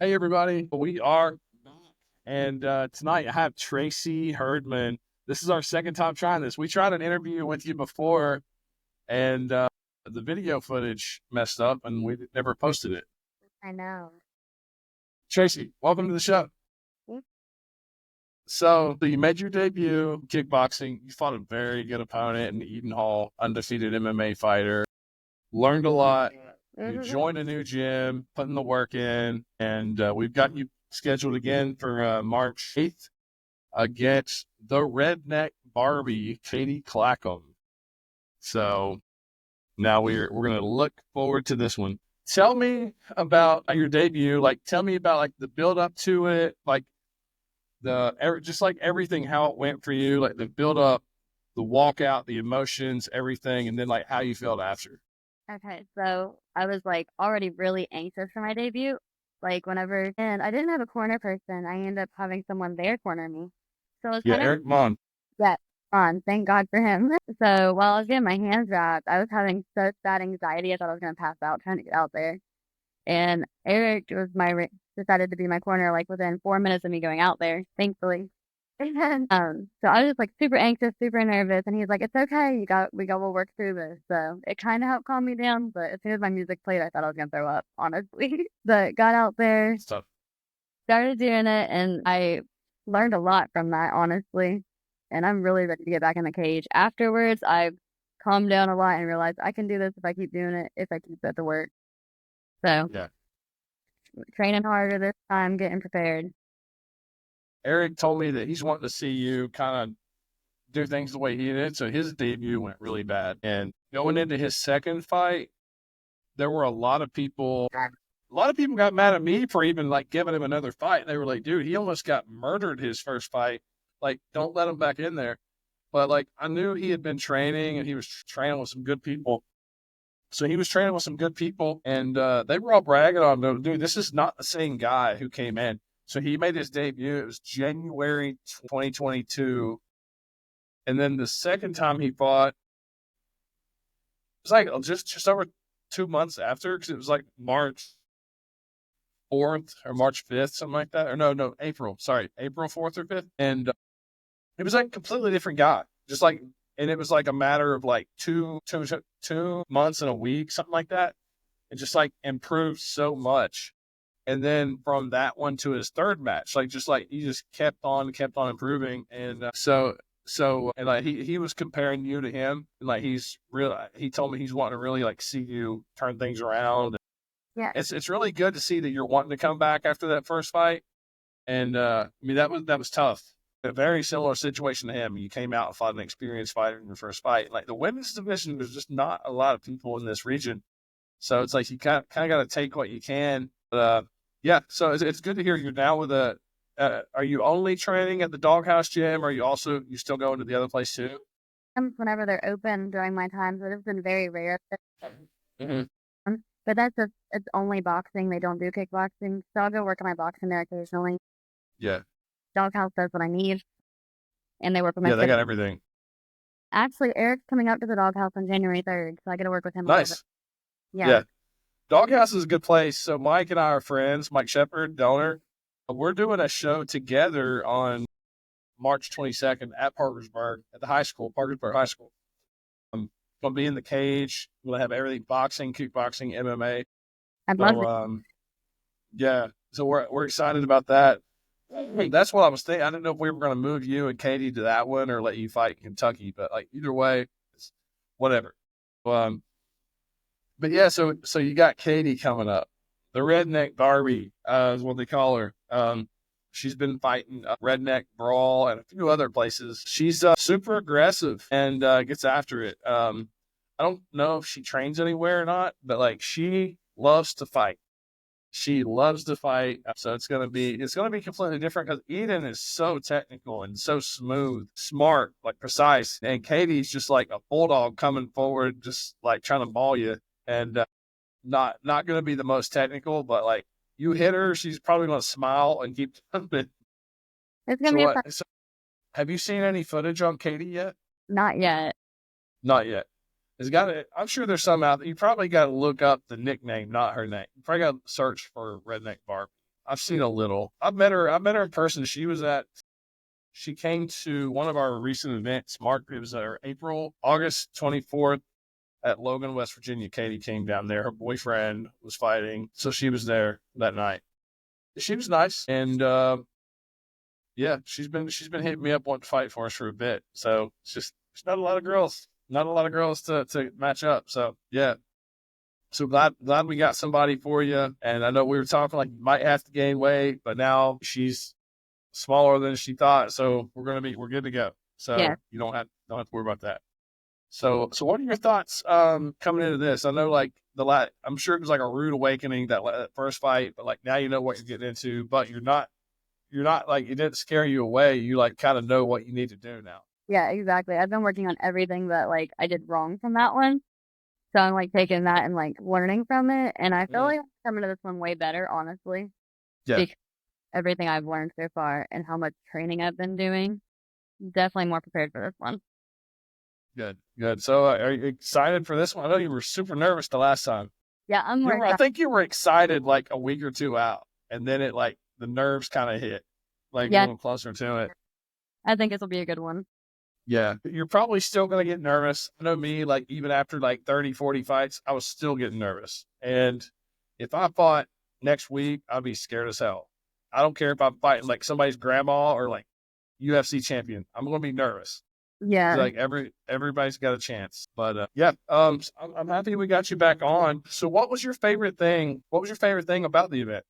Hey everybody, we are back. And tonight I have Tracy Herdman. This is our second time trying this. We tried an interview with you before, and the video footage messed up, and we never posted it. I know. Tracy, welcome to the show. Mm. So you made your debut kickboxing. You fought a very good opponent in Eden Hall, undefeated MMA fighter. Learned a lot. You Mhm. joined a new gym, putting the work in, and we've got you scheduled again for March 8th against the redneck Barbie, Katie Clackham. So now we're gonna look forward to this one. Tell me about your debut. Like, tell me about like the build up to it, like just like everything, how it went for you, like the build up, the walkout, the emotions, everything, and then like how you felt after. Okay, so I was like already really anxious for my debut. Like whenever, and I didn't have a corner person. I ended up having someone there corner me. So it was Yeah, kind of Eric Mon. that fun. Thank God for him. So while I was getting my hands wrapped, I was having such bad anxiety. I thought I was gonna pass out trying to get out there. And Eric was decided to be my corner like within 4 minutes of me going out there, thankfully. And so I was just like super anxious, super nervous, and he's like, "It's okay, we'll work through this." So it kind of helped calm me down, but as soon as my music played, I thought I was gonna throw up, honestly. But got out there, Stuff. started doing it, and I learned a lot from that, honestly. And I'm really ready to get back in the cage. Afterwards, I calmed down a lot and realized I can do this if I keep doing it, if I keep at the work. So Yeah. training harder this time, getting prepared. Eric told me that he's wanting to see you kind of do things the way he did. So his debut went really bad. And going into his second fight, there were a lot of people got mad at me for even like giving him another fight. They were like, dude, he almost got murdered his first fight. Like, don't let him back in there. But like, I knew he had been training and he was training with some good people. So he was training with some good people, and they were all bragging on him. Dude, this is not the same guy who came in. So he made his debut. It was January 2022. And then the second time he fought, it was like just over 2 months after, because it was like March 4th or March 5th, something like that. Or no, April. Sorry, April 4th or 5th. And it was like a completely different guy. Just like, and it was like a matter of like 2 months and a week, something like that. It just like improved so much. And then from that one to his third match, like just like he just kept on improving. And and like he was comparing you to him, and like he told me he's wanting to really like see you turn things around. Yeah. It's really good to see that you're wanting to come back after that first fight. And I mean that was tough. A very similar situation to him. You came out and fought an experienced fighter in your first fight. Like the women's division, there's just not a lot of people in this region, so it's like you kind of got to take what you can. But yeah, so it's good to hear you're now with a. Are you only training at the Doghouse Gym, or you still going to the other place too? Whenever they're open during my times, but it's been very rare. Hmm. But it's only boxing. They don't do kickboxing. So I'll go work on my boxing there occasionally. Yeah, Doghouse does what I need, and they work with my yeah, they fit. got everything. Actually, Eric's coming out to the Doghouse on January 3rd, so I get to work with him a little bit. Nice. Yeah. Yeah, Doghouse is a good place. So Mike and I are friends. Mike Shepard, the owner. We're doing a show together on March 22nd at Parkersburg at the high school, Parkersburg High School. I'm gonna be in the cage. We're gonna have everything: boxing, kickboxing, MMA. I'd love So to. yeah, so we're excited about that. That's what I was thinking. I didn't know if we were going to move you and Katie to that one or let you fight Kentucky, but like either way, it's whatever. Um, but yeah, so you got Katie coming up, the Redneck Barbie, is what they call her. She's been fighting Redneck Brawl and a few other places. She's super aggressive and gets after it. I don't know if she trains anywhere or not, but like she loves to fight. She loves to fight, so it's gonna be completely different because Eden is so technical and so smooth, smart, like precise, and Katie's just like a bulldog coming forward, just like trying to maul you, and not gonna be the most technical, but like you hit her, she's probably gonna smile and keep jumping. It's gonna So be a what? fun. So have you seen any footage on Katie yet? Not yet. Not yet. It's got to. I'm sure there's some out there. You probably got to look up the nickname, not her name. You probably got to search for Redneck Barbie. I've seen a little. I've met her. I met her in person. She came to one of our recent events. Mark, it was August 24th at Logan, West Virginia. Katie came down there. Her boyfriend was fighting, so she was there that night. She was nice, and yeah, she's been hitting me up wanting to fight for us for a bit. So it's not a lot of girls, to match up. So yeah, so glad we got somebody for you. And I know we were talking like you might have to gain weight, but now she's smaller than she thought, so we're good to go. Yeah. So you don't have to worry about that. So what are your thoughts coming into this? I know like I'm sure it was like a rude awakening that first fight, but like now you know what you're getting into, but you're not like it didn't scare you away. You like kind of know what you need to do now. Yeah, exactly. I've been working on everything that like I did wrong from that one. So I'm like taking that and like learning from it. And I feel Mhm. like I'm coming to this one way better, honestly, Yeah, because everything I've learned so far and how much training I've been doing, definitely more prepared for this one. good. So are you excited for this one? I know you were super nervous the last time. Yeah, I'm more I excited. think you were excited like a week or two out, and then it like the nerves kind of hit, like Yeah, going closer to it. I think this will be a good one. Yeah, you're probably still going to get nervous. I know me, like even after like 30, 40 fights, I was still getting nervous. And if I fought next week, I'd be scared as hell. I don't care if I'm fighting like somebody's grandma or like UFC champion. I'm going to be nervous. Yeah. Like everybody's got a chance. But yeah, I'm happy we got you back on. So what was your favorite thing? What was your favorite thing about the event?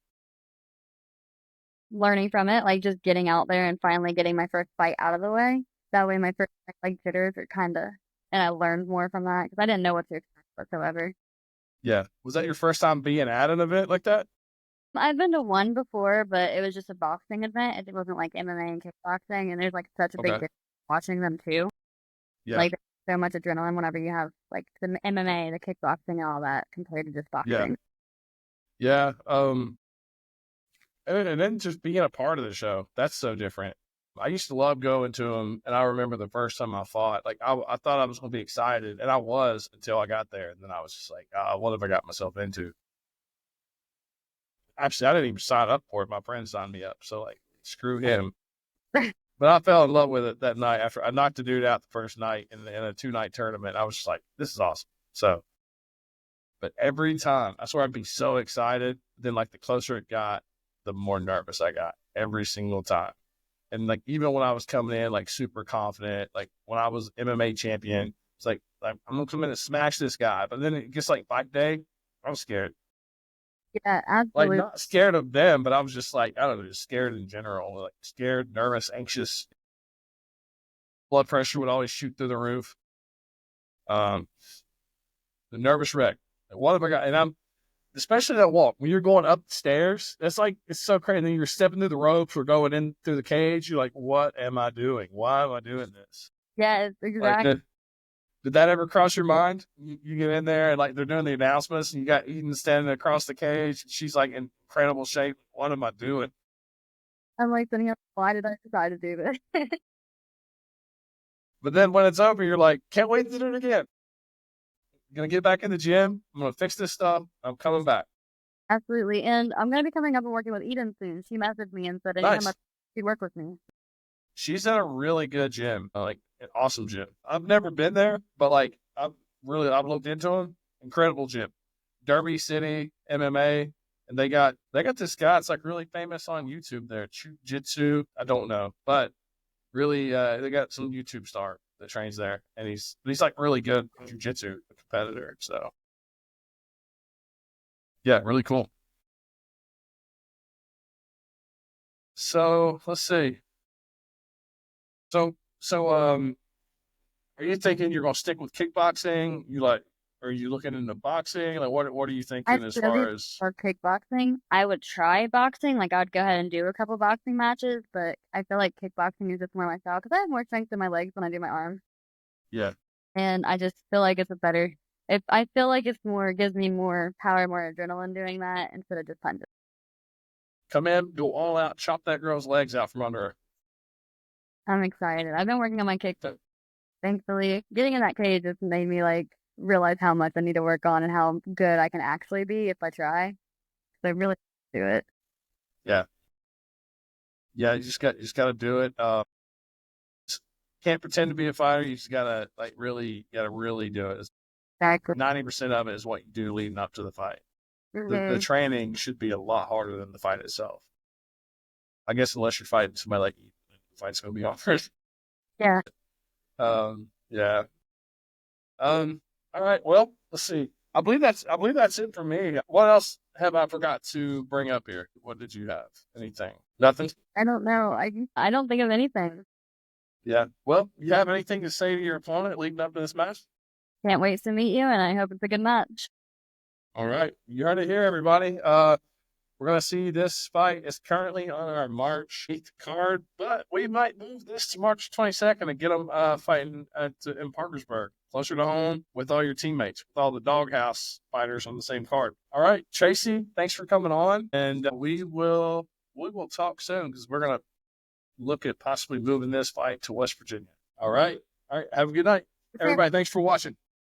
Learning from it, like just getting out there and finally getting my first fight out of the way. That way my first like jitters are kind of, and I learned more from that because I didn't know what to expect whatsoever. Yeah. Was that your first time being at an event like that? I've been to one before, but it was just a boxing event. It wasn't like MMA and kickboxing, and there's like such a big Okay. difference watching them too. Yeah. Like there's so much adrenaline whenever you have like the MMA, the kickboxing, and all that compared to just Yeah. boxing. Yeah. And then just being a part of the show, that's so different. I used to love going to them, and I remember the first time I fought, like I thought I was going to be excited, and I was until I got there, and then I was just like, what have I got myself into? Actually, I didn't even sign up for it. My friend signed me up, so like, screw him. But I fell in love with it that night after I knocked the dude out the first night in a 2-night tournament. I was just like, this is awesome. So, but every time, I swear I'd be so excited. Then, like, the closer it got, the more nervous I got every single time. And like even when I was coming in like super confident, like when I was MMA champion, it's like I'm gonna come in and smash this guy. But then it gets like fight day, I was scared. Yeah, Like absolutely. not scared of them, but I was just like, I don't know, just scared in general. Like scared, nervous, anxious. Blood pressure would always shoot through the roof. Um, the nervous wreck. Like, what have I got? And I'm especially that walk when you're going up the stairs. That's like it's so crazy. And then you're stepping through the ropes or going in through the cage. You're like, what am I doing? Why am I doing this? Yeah, it's Like exact. did that ever cross your mind? You get in there and like they're doing the announcements and you got Eden standing across the cage. She's like in incredible shape. What am I doing? I'm like sitting up. Why did I decide to do this? But then when it's over, you're like, can't wait to do it again. I'm gonna get back in the gym. I'm gonna fix this stuff. I'm coming back. Absolutely. And I'm gonna be coming up and working with Eden soon. She messaged me and said anytime Nice. she'd work with me. She's at a really good gym, like an awesome gym. I've never been there, but like I've looked into them. Incredible gym, Derby City MMA, and they got this guy. It's like really famous on YouTube. There, Jitsu. I don't know, but really, they got some YouTube star that trains there, and he's like really good jiu-jitsu competitor. So yeah, really cool. So let's see. So are you thinking you're gonna stick with kickboxing? Are you looking into boxing? Like, what are you I thinking as really far as? love kickboxing. I would try boxing. Like I'd go ahead and do a couple boxing matches, but I feel like kickboxing is just more my style because I have more strength in my legs when I do my arms, Yeah, and I just feel like it's a better. If I feel like it's more gives me more power, more adrenaline doing that instead of just punches. come in, go all out, chop that girl's legs out from under her. I'm excited. I've been working on my kick. Thankfully, getting in that cage just made me like realize how much I need to work on and how good I can actually be if I try. So I really do it. Yeah. Yeah, you just gotta do it. Can't pretend to be a fighter. You just gotta gotta really do it. Exactly. 90% of it is what you do leading up to the fight. The Hmm. training should be a lot harder than the fight itself. I guess unless you're fighting somebody like you, the fight's gonna be hard. Yeah. Yeah. All right. Well, let's see. I believe that's it for me. What else have I forgot to bring up here? What did you have? Anything? Nothing? I don't know. I don't think of anything. Yeah. Well, you have anything to say to your opponent leading up to this match? Can't wait to meet you, and I hope it's a good match. All right. You heard it here, everybody. We're going to see this fight is currently on our March 8th card, but we might move this to March 22nd and get them fighting in Parkersburg, closer to home with all your teammates, with all the doghouse fighters on the same card. All right, Tracy, thanks for coming on, and we will talk soon because we're going to look at possibly moving this fight to West Virginia. All right. All right. Have a good night, everybody. Thanks for watching.